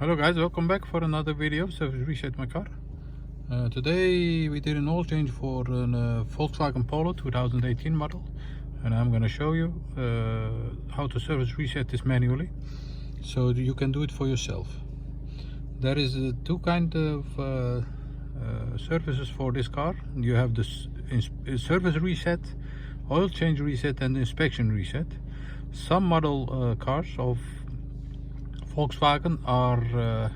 Hello guys, welcome back for another video. So reset my car. Today we did an oil change for a Volkswagen Polo 2018 model, and I'm going to show you how to service reset this manually, so you can do it for yourself. There is two kind of services for this car. You have the service reset, oil change reset, and inspection reset. Some model cars of Volkswagen are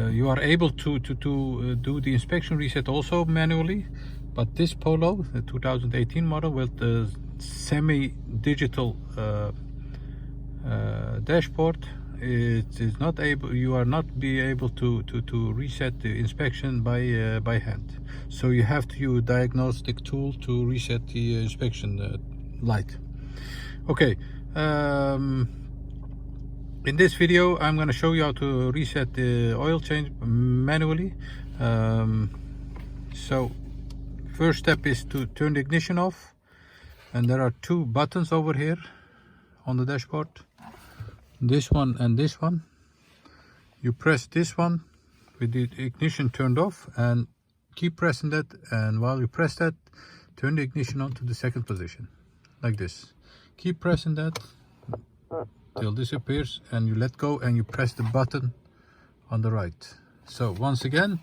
you are able to do the inspection reset also manually, but this Polo, the 2018 model with the semi-digital dashboard, it is not able. You are not be able to reset the inspection by hand. So you have to use a diagnostic tool to reset the inspection light. Okay. In this video, I'm going to show you how to reset the oil change manually. So first step is to turn the ignition off, and there are two buttons over here on the dashboard, this one and this one. You press this one with the ignition turned off and keep pressing that, and while you press that, turn the ignition on to the second position like this. Keep pressing that till this appears, and you let go and you press the button on the right. So once again,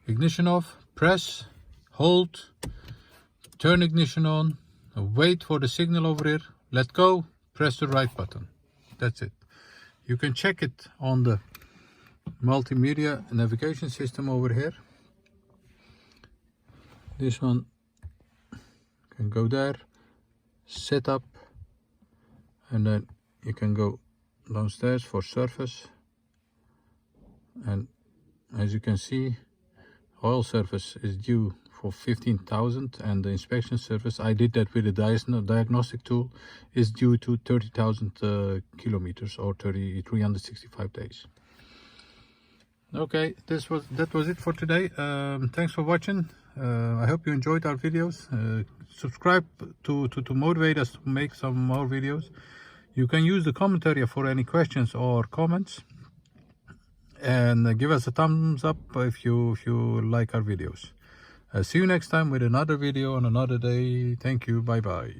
ignition off, press, hold, turn ignition on, wait for the signal over here, let go, press the right button. That's it. You can check it on the multimedia navigation system over here. This one can go there, setup, and then you can go downstairs for service, and as you can see, oil service is due for 15,000, and the inspection service, I did that with a diagnostic tool, is due to 30,000 kilometers or 365 days. Okay, that was it for today. Thanks for watching. I hope you enjoyed our videos. Subscribe to motivate us to make some more videos. You can use the comment area for any questions or comments, and give us a thumbs up if you like our videos. See you next time with another video on another day. Thank you. Bye bye.